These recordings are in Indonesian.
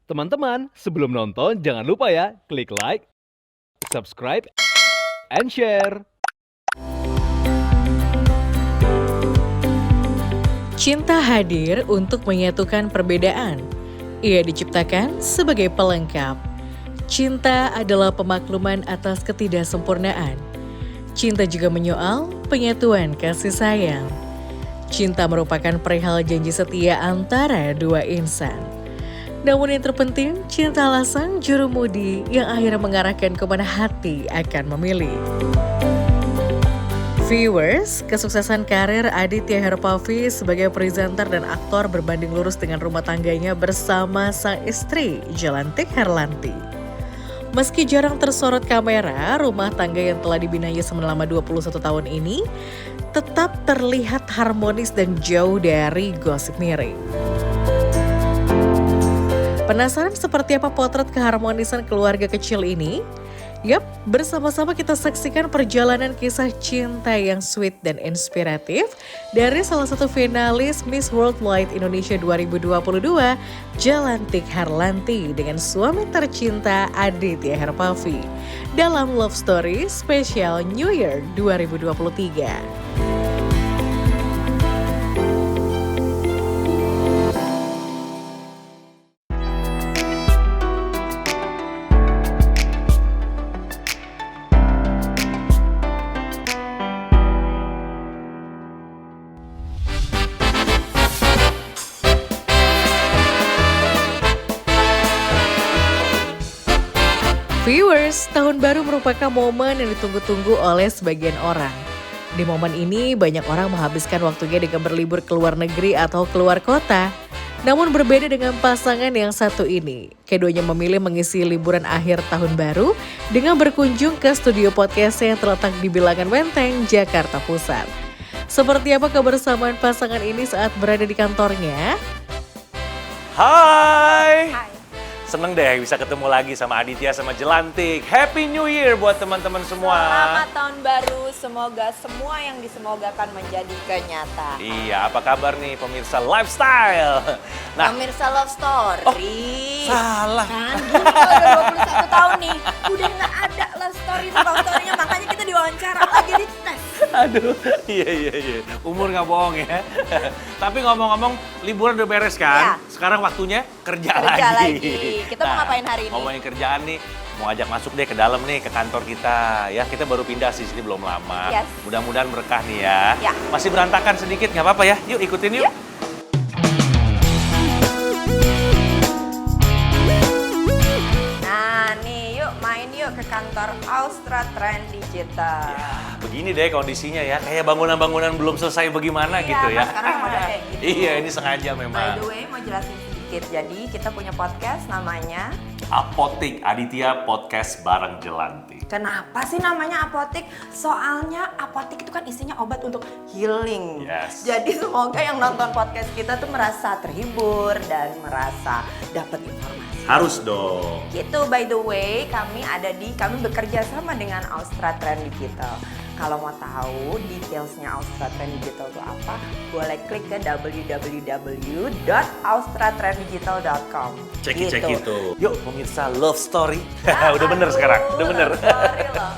Teman-teman, sebelum nonton jangan lupa ya, klik like, subscribe, and share. Cinta hadir untuk menyatukan perbedaan. Ia diciptakan sebagai pelengkap. Cinta adalah pemakluman atas ketidaksempurnaan. Cinta juga menyoal penyatuan kasih sayang. Cinta merupakan perihal janji setia antara dua insan. Namun yang terpenting, cintalah sang jurumudi yang akhirnya mengarahkan kemana hati akan memilih. Viewers, kesuksesan karir Aditya Herpavi sebagai presenter dan aktor berbanding lurus dengan rumah tangganya bersama sang istri, Jelantik Herlanti. Meski jarang tersorot kamera, rumah tangga yang telah dibinanya selama 21 tahun ini tetap terlihat harmonis dan jauh dari gosip miring. Penasaran seperti apa potret keharmonisan keluarga kecil ini? Yap, bersama-sama kita saksikan perjalanan kisah cinta yang sweet dan inspiratif dari salah satu finalis Miss Worldwide Indonesia 2022, Jelantik Herlanti dengan suami tercinta Aditya Herpavi dalam Love Story Special New Year 2023. Viewers, tahun baru merupakan momen yang ditunggu-tunggu oleh sebagian orang. Di momen ini, banyak orang menghabiskan waktunya dengan berlibur ke luar negeri atau keluar kota. Namun berbeda dengan pasangan yang satu ini. Keduanya memilih mengisi liburan akhir tahun baru dengan berkunjung ke studio podcast yang terletak di Bilangan Menteng, Jakarta Pusat. Seperti apa kebersamaan pasangan ini saat berada di kantornya? Hai. Seneng deh bisa ketemu lagi sama Aditya sama Jelantik. Happy New Year buat teman-teman semua. Selamat tahun baru, semoga semua yang disemogakan menjadi kenyataan. Iya, apa kabar nih pemirsa lifestyle? Nah, Pemirsa Love Story. salah. Kan gini kalau udah 21 tahun nih, udah nggak ada Love Story-nya, makanya kita diwawancara lagi di tes. Aduh, iya. Umur nggak bohong ya. Tapi ngomong-ngomong, liburan udah beres kan? Ya. Sekarang waktunya kerja Kerja lagi. lagi. Kita mau ngapain hari ini? Ngomongin kerjaan nih, mau ajak masuk deh ke dalam nih, ke kantor kita. Ya, kita baru pindah sih, sini belum lama. Yes. Mudah-mudahan berkah nih ya. Ya. Masih berantakan sedikit, nggak apa-apa ya. Yuk ikutin yuk. Nah nih, yuk main yuk ke kantor Austra Trend Digital. Ya, begini deh kondisinya ya, kayak bangunan-bangunan belum selesai bagaimana Iya, gitu ya. kan sekarang model kayak gitu. Iya, ini sengaja By memang. the way, mau jelasin sedikit. Jadi kita punya podcast namanya Apotik Aditya Podcast bareng Jelantik. Kenapa sih namanya apotik? Soalnya apotik itu kan isinya obat untuk healing. Yes. Jadi semoga yang nonton podcast kita tuh merasa terhibur dan merasa dapat informasi. Harus dong. Gitu, by the way, kami bekerja sama dengan Austra Trend Digital. Kalau mau tahu detailsnya Austra Trend Digital itu apa, boleh klik ke www.austratrenddigital.com. Cek itu. Yuk pemirsa Love Story. Udah bener Aduh, sekarang, udah bener. love story loh.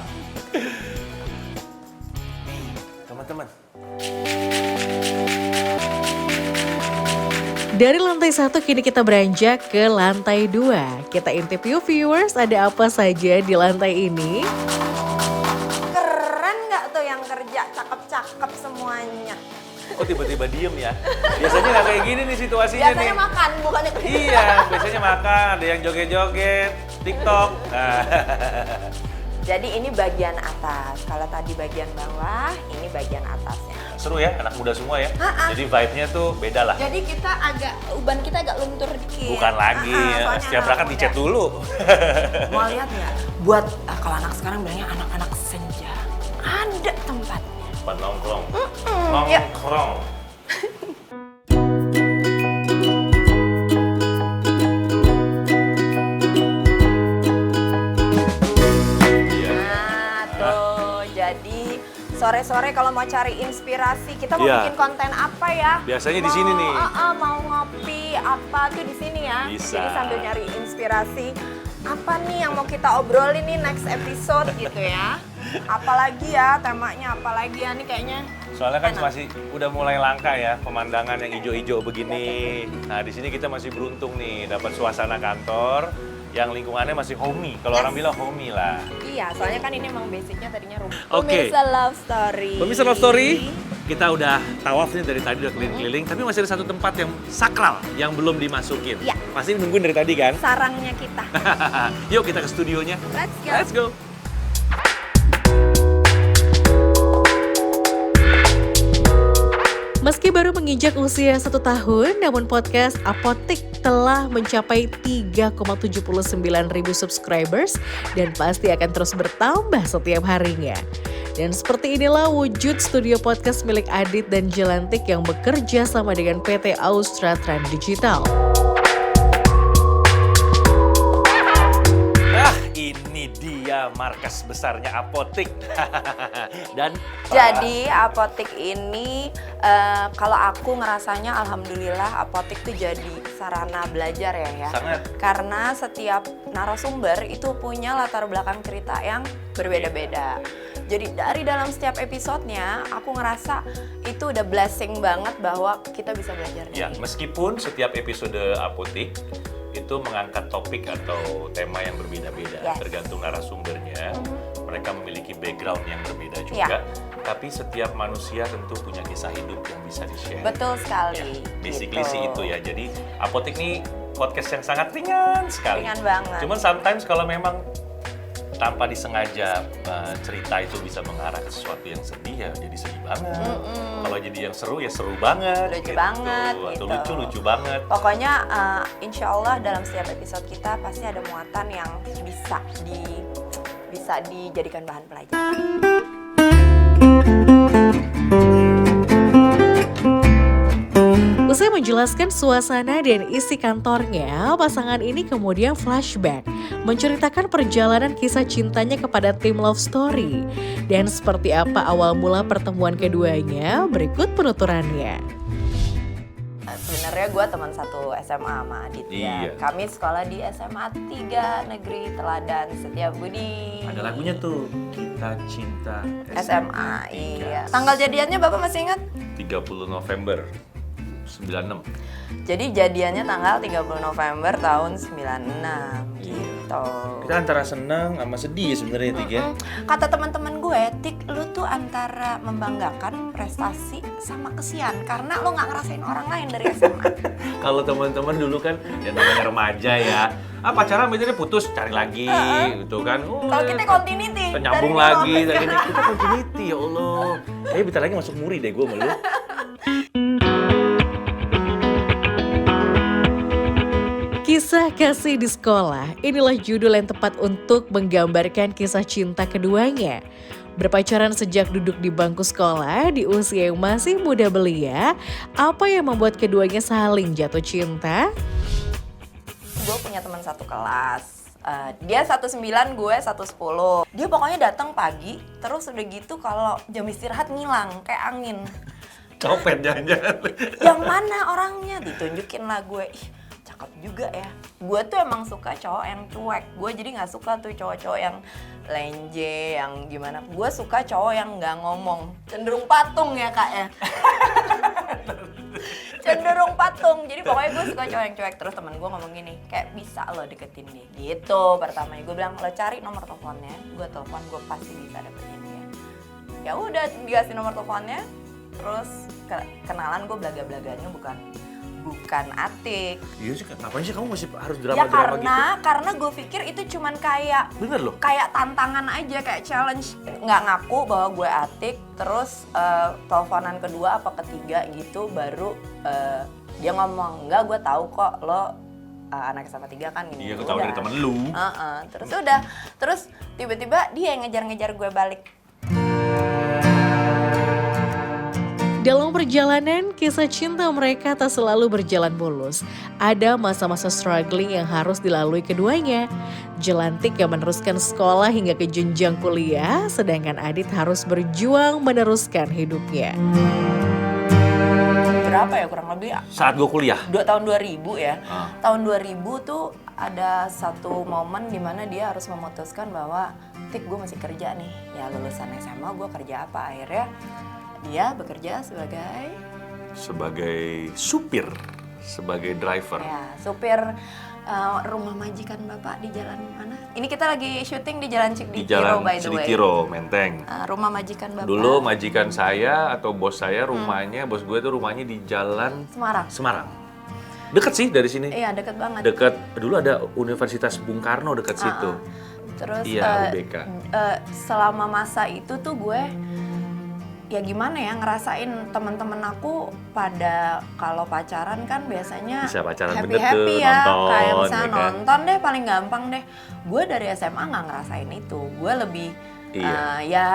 Nih, teman-teman. Dari lantai 1 kini kita beranjak ke lantai 2. Kita intip yuk viewers, ada apa saja di lantai ini? Keren nggak tuh yang kerja, cakep-cakep semuanya. Kok tiba-tiba diem ya? Biasanya nggak kayak gini nih situasinya Biasanya nih. makan, bukannya kerja. Iya, biasanya makan, ada yang joget-joget, TikTok. Nah. Jadi ini bagian atas, kalau tadi bagian bawah, ini bagian atasnya. Seru ya, anak muda semua ya. Ha-ha. Jadi vibe-nya tuh beda lah. Jadi uban kita agak luntur dikit. Bukan lagi, Ha-ha, soalnya setiap anak berangkat muda. dicet dulu. Mau lihat nggak? Buat kalau anak sekarang bilangnya anak-anak senja, ada tempatnya. Tempat nongkrong. Ya. Nongkrong. Iya. Nah tuh, jadi Sore-sore kalau mau cari inspirasi, kita mau Iya. bikin konten apa ya? Biasanya di sini nih. Mau ngopi apa tuh di sini ya. Bisa. Jadi sambil nyari inspirasi, apa nih yang mau kita obrolin nih next episode gitu ya. Apalagi ya temanya, apalagi ya nih kayaknya. Soalnya kan Enak. masih udah mulai langka ya pemandangan yang hijau-hijau begini. Nah di sini kita masih beruntung nih dapat suasana kantor yang lingkungannya masih homey. Kalau orang bilang homey lah. Iya, soalnya kan ini emang basicnya tadinya rumah. Oke. Pemirsa Love Story. Pemirsa Love Story, kita udah tawaf nih dari tadi udah keliling-keliling, tapi masih ada satu tempat yang sakral yang belum dimasukin. Iya. Pasti nungguin dari tadi kan? Sarangnya kita. Yuk kita ke studionya. Let's go. Let's go. Meski baru menginjak usia 1 tahun, namun podcast Apotik telah mencapai 3,79 ribu subscribers dan pasti akan terus bertambah setiap harinya. Dan seperti inilah wujud studio podcast milik Adit dan Jelantik yang bekerja sama dengan PT Austra Trend Digital. Ini dia markas besarnya Apotik. Dan Jadi Apotik ini kalau aku ngerasanya alhamdulillah Apotik tuh jadi sarana belajar ya. sangat Karena setiap narasumber itu punya latar belakang cerita yang berbeda-beda. Jadi dari dalam setiap episodenya aku ngerasa itu udah blessing banget bahwa kita bisa belajar dari ya, meskipun setiap episode Apotik itu mengangkat topik atau tema yang berbeda-beda, Yes. tergantung narasumbernya. Mereka memiliki background yang berbeda Iya. juga. Tapi setiap manusia tentu punya kisah hidup yang bisa di-share. Betul sekali. Basically gitu. sih itu ya. Jadi Apotik nih podcast yang sangat ringan sekali. Ringan banget. Cuman sometimes kalau memang tanpa disengaja cerita itu bisa mengarah ke sesuatu yang sedih ya jadi sedih banget. Kalau jadi yang seru ya seru banget. Lucu banget, Atau gitu. lucu-lucu banget. Pokoknya insya Allah dalam setiap episode kita pasti ada muatan yang bisa dijadikan bahan pelajaran. Usai menjelaskan suasana dan isi kantornya, pasangan ini kemudian flashback, menceritakan perjalanan kisah cintanya kepada tim Love Story. Dan seperti apa awal mula pertemuan keduanya, berikut penuturannya. Sebenarnya gue teman satu SMA sama Adit ya. Iya. Kami sekolah di SMA 3 Negeri Teladan Setiabudi. Ada lagunya tuh, Kita Cinta SMA, iya. Tanggal jadiannya Bapak masih ingat? 30 November 96. Jadi jadiannya tanggal 30 November tahun 96 gitu. Kita antara senang sama sedih sebenarnya Tik ya. Kata teman-teman gue, Tik, lu tuh antara membanggakan prestasi sama kesian karena lu nggak ngerasain orang lain dari SMA. Kalau teman-teman dulu kan ya namanya remaja ya. Pacaran akhirnya putus, cari lagi gitu kan. Kalau kita continuity, kita nyambung dari dulu lagi, sampai dari sekarang. kita continuity ya Allah. Kayaknya bentar lagi masuk muri deh gue sama lu. Kisah kasih di sekolah, inilah judul yang tepat untuk menggambarkan kisah cinta keduanya. Berpacaran sejak duduk di bangku sekolah di usia yang masih muda belia, apa yang membuat keduanya saling jatuh cinta? Gue punya teman satu kelas. Dia 19, gue 110. Dia pokoknya datang pagi, terus udah gitu kalau jam istirahat ngilang kayak angin. Copet jangan-jangan. Yang mana orangnya? Ditunjukin lah gue. Ih, cakep juga ya. Gue tuh emang suka cowok yang cuek. Gue jadi nggak suka tuh cowok-cowok yang lenje, yang gimana. Gue suka cowok yang nggak ngomong. Cenderung patung ya kak ya. Cenderung patung. Jadi pokoknya gue suka cowok yang cuek. Terus temen gue ngomong gini, kayak bisa lo deketin dia. Gitu pertamanya. Gue bilang, lo cari nomor teleponnya. Gue telepon, gue pasti bisa dapetin dia. Ya udah dikasih nomor teleponnya. Terus kenalan, gue belaga-belaganya bukan Atik. Iya sih, ngapain sih kamu masih harus Ya drama-drama gitu? karena gue pikir itu cuman kayak Bener loh. kayak tantangan aja, kayak challenge. Nggak ngaku bahwa gue Atik, terus teleponan kedua apa ketiga gitu baru dia ngomong, enggak gue tahu kok lo anak SMA 3 kan gini. Iya, aku tahu dari temen lu. Terus udah, terus tiba-tiba dia yang ngejar-ngejar gue balik. Dalam perjalanan, kisah cinta mereka tak selalu berjalan mulus. Ada masa-masa struggling yang harus dilalui keduanya. Jelantik yang meneruskan sekolah hingga ke jenjang kuliah, sedangkan Adit harus berjuang meneruskan hidupnya. Berapa ya kurang lebih? Saat gue kuliah. Tahun 2000 ya. Ah. Tahun 2000 tuh ada satu momen dimana dia harus memutuskan bahwa Tik, gue masih kerja nih. Ya lulusan SMA gue kerja apa? Akhirnya dia bekerja Sebagai supir, sebagai driver. ya supir rumah majikan bapak di jalan mana? Ini kita lagi syuting di jalan Di Cikdikiro jalan by the way. Cikdikiro, Menteng. Rumah majikan bapak. Dulu majikan saya atau bos saya rumahnya, bos gue tuh rumahnya di jalan Semarang. Deket sih dari sini. Iya deket banget. Deket, dulu ada Universitas Bung Karno deket situ. Terus Iya, UBK. selama masa itu tuh gue ya gimana ya ngerasain teman-teman aku pada kalau pacaran kan biasanya Bisa pacaran happy bener tuh, ya, nonton, kayak misalnya ya kan? nonton deh paling gampang deh. Gue dari SMA nggak ngerasain itu. Gue lebih ya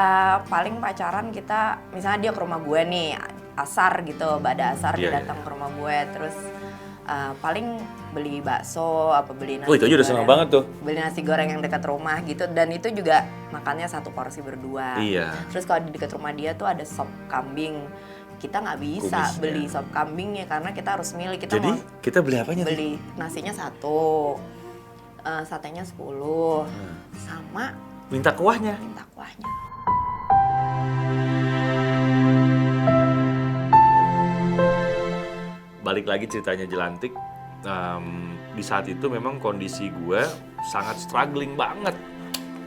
paling pacaran kita misalnya dia ke rumah gue nih asar gitu, pada asar dia Iya, datang ke rumah gue terus paling beli bakso apa beli nasi. Oh itu aja udah seneng banget tuh. Beli nasi goreng yang dekat rumah gitu dan itu juga makannya satu porsi berdua. Iya. Terus kalau di dekat rumah dia tuh ada sop kambing. Kita nggak bisa Kumisnya. beli sop kambingnya karena kita harus milih. Kita Jadi mau kita beli apanya? beli nasinya 1, satenya 10, sama Minta kuahnya. minta kuahnya. Balik lagi ceritanya Jelantik. Di saat itu memang kondisi gue sangat struggling banget.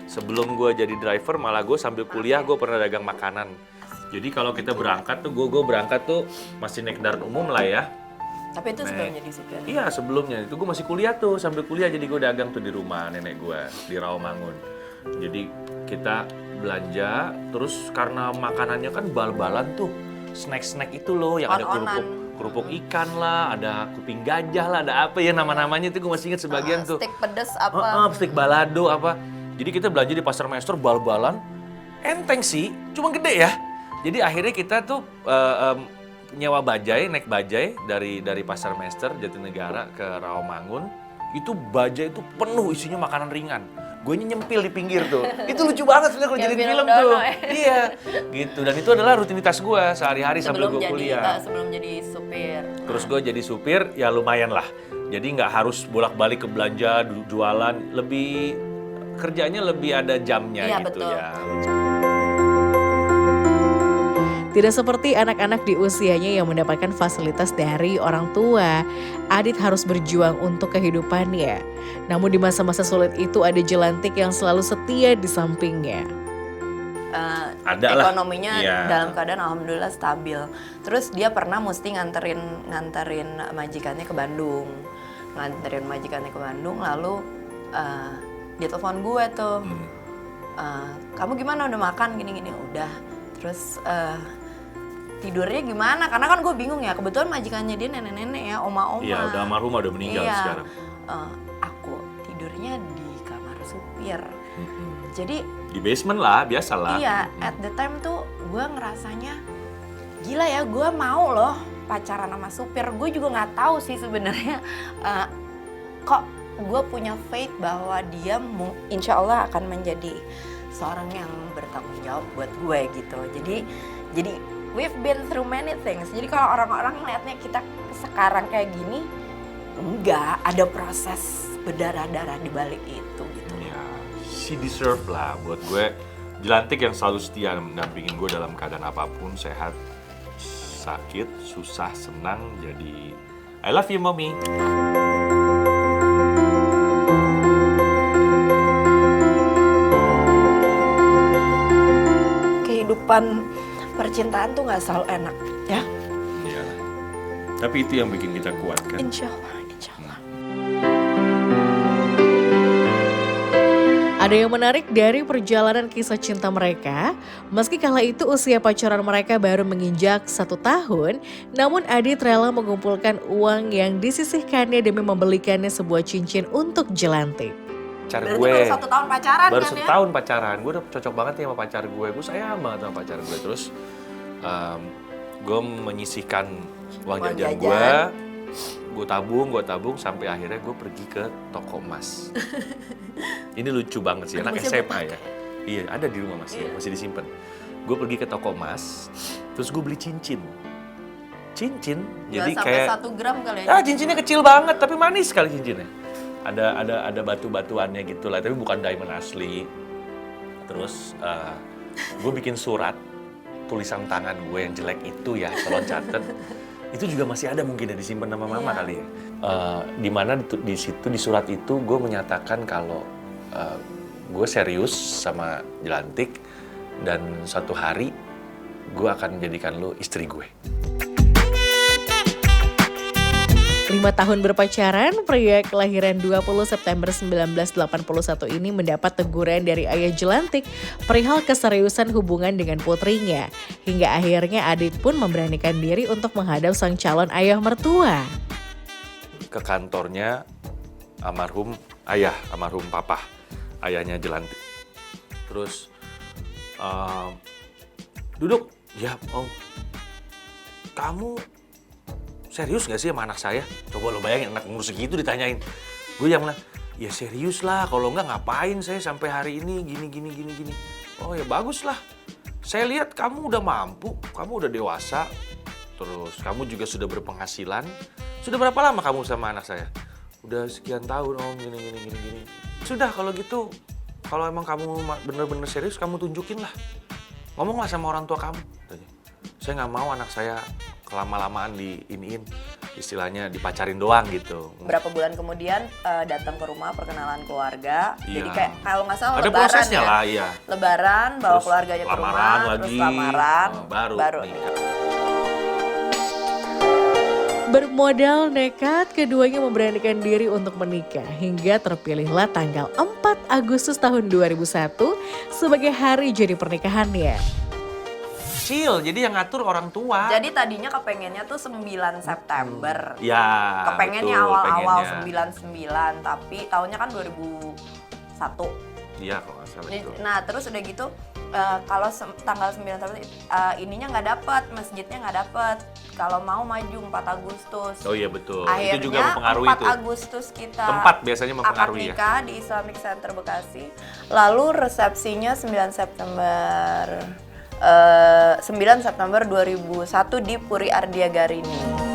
Sebelum gue jadi driver, malah gue sambil kuliah gue pernah dagang makanan. Jadi kalau kita berangkat tuh, gue berangkat tuh masih naik kendaraan umum lah ya. Tapi itu sebelum jadi supir. Iya sebelumnya, itu gue masih kuliah tuh, sambil kuliah jadi gue dagang tuh di rumah nenek gue, di Rawamangun. Jadi kita belanja, terus karena makanannya kan bal-balan tuh, snack-snack itu loh, yang ada kerupuk ikan lah, ada kuping gajah lah, ada apa ya nama-namanya itu gue masih ingat sebagian tuh. Stik pedes apa. Stik balado apa. Jadi kita belanja di Pasar Maester bal-balan, enteng sih, cuma gede ya. Jadi akhirnya kita tuh nyewa bajai, naik bajai dari Pasar Maester Jatinegara ke Rawamangun. Itu bajai itu penuh isinya makanan ringan. Gue nyempil di pinggir tuh. Itu lucu banget sebenarnya kalau Yang jadi film film Dono, tuh. ya. Iya, gitu. Dan itu adalah rutinitas gue sehari-hari sambil gue kuliah. Sebelum jadi supir. Terus gue jadi supir, ya lumayan lah. Jadi nggak harus bolak-balik ke belanja, jualan. Kerjanya lebih ada jamnya Iya, gitu betul. ya. Tidak seperti anak-anak di usianya yang mendapatkan fasilitas dari orang tua, Adit harus berjuang untuk kehidupannya. Namun di masa-masa sulit itu ada Jelantik yang selalu setia di sampingnya. Ada lah. Ekonominya Iya. dalam keadaan alhamdulillah stabil. Terus dia pernah mesti nganterin majikannya ke Bandung. Lalu dia telepon gue tuh. Kamu gimana udah makan gini-gini? Udah. Terus tidurnya gimana? Karena kan gue bingung ya. Kebetulan majikannya dia nenek-nenek ya, oma-oma. Iya, udah almarhumah, udah meninggal Iya. sekarang. Aku tidurnya di kamar supir. Jadi Di basement lah, biasa lah. iya, at the time tuh gue ngerasanya gila ya, gue mau loh pacaran sama supir. Gue juga nggak tahu sih sebenarnya kok gue punya faith bahwa dia insya Allah akan menjadi seorang yang bertanggung jawab buat gue gitu. Jadi we've been through many things. Jadi kalau orang-orang ngeliatnya kita sekarang kayak gini, enggak, ada proses berdarah-darah di balik itu gitu. Ya, she deserve lah buat gue. Jelantik yang selalu setia mendampingin gue dalam keadaan apapun, sehat, sakit, susah, senang. Jadi I love you, mommy. Kehidupan percintaan tuh nggak selalu enak ya. Iya. Tapi itu yang bikin kita kuat kan. Insya Allah, insya Allah. Ada yang menarik dari perjalanan kisah cinta mereka, meski kala itu usia pacaran mereka baru menginjak 1 tahun, namun Adit rela mengumpulkan uang yang disisihkannya demi membelikannya sebuah cincin untuk Jelantik. Pacar Berarti gue. baru 1 tahun pacaran Baru kan 1 ya? tahun pacaran. Gue udah cocok banget nih sama pacar gue. Gue sayang banget sama pacar gue. Terus gue menyisihkan uang Uang jajan jajan. gue tabung sampai akhirnya gue pergi ke toko emas. Ini lucu banget sih, anak Masih SMA ya. Iya, ada di rumah masih, masih disimpan. Gue pergi ke toko emas, terus gue beli cincin. Cincin, jadi Nggak sampai kayak 1 gram kali ya. cincinnya kecil banget, tapi manis sekali cincinnya. Ada batu-batuannya gitu lah, tapi bukan diamond asli. Terus gue bikin surat, tulisan tangan gue yang jelek itu ya, tolong catet. Itu juga masih ada mungkin ya, disimpan sama mama kali ya. Di mana di situ di surat itu gue menyatakan kalau gue serius sama Jelantik dan suatu hari gue akan menjadikan lo istri gue. 5 tahun berpacaran, pria kelahiran 20 September 1981 ini mendapat teguran dari ayah Jelantik perihal keseriusan hubungan dengan putrinya. Hingga akhirnya Adit pun memberanikan diri untuk menghadap sang calon ayah mertua. Ke kantornya almarhum papa, ayahnya Jelantik. Terus duduk, ya om, kamu serius gak sih sama anak saya? Coba lo bayangin anak umur segitu ditanyain. Gue yang bilang, ya serius lah, kalau enggak ngapain saya sampai hari ini gini. Oh ya bagus lah, saya lihat kamu udah mampu, kamu udah dewasa, terus kamu juga sudah berpenghasilan. Sudah berapa lama kamu sama anak saya? Udah sekian tahun om, gini. Sudah kalau gitu, kalau emang kamu bener-bener serius, kamu tunjukin lah. Ngomonglah sama orang tua kamu. Saya nggak mau anak saya kelama-lamaan istilahnya dipacarin doang gitu. Berapa bulan kemudian datang ke rumah perkenalan keluarga. Iya. Jadi kayak kalau nggak salah Ada lebaran prosesnya ya. lah, iya. Lebaran bawa Terus keluarganya ke rumah, lamaran terus lagi, lamaran, baru nikah. Bermodal nekat, keduanya memberanikan diri untuk menikah hingga terpilihlah tanggal 4 Agustus tahun 2001 sebagai hari jadi pernikahannya. Kecil, jadi yang ngatur orang tua. Jadi tadinya kepengennya tuh 9 September. Ya, Kepengennya betul, awal-awal pengennya. 99, tapi tahunnya kan 2001. Iya, kalau nggak salah itu. Nah, terus udah gitu kalau tanggal 9 September ininya nggak dapet, masjidnya nggak dapet. Kalau mau maju 4 Agustus. Oh iya betul. Akhirnya Itu juga mempengaruhi 4 itu. Agustus kita Tempat biasanya akad mempengaruhi ya. nikah di Islamic Center Bekasi. Lalu resepsinya 9 September 2001 di Puri Ardiagarini.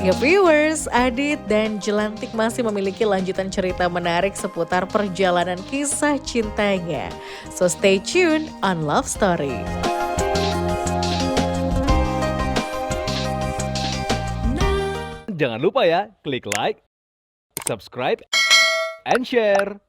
Ya viewers, Adit dan Jelantik masih memiliki lanjutan cerita menarik seputar perjalanan kisah cintanya. So stay tuned on Love Story. Jangan lupa ya, klik like, subscribe, and share.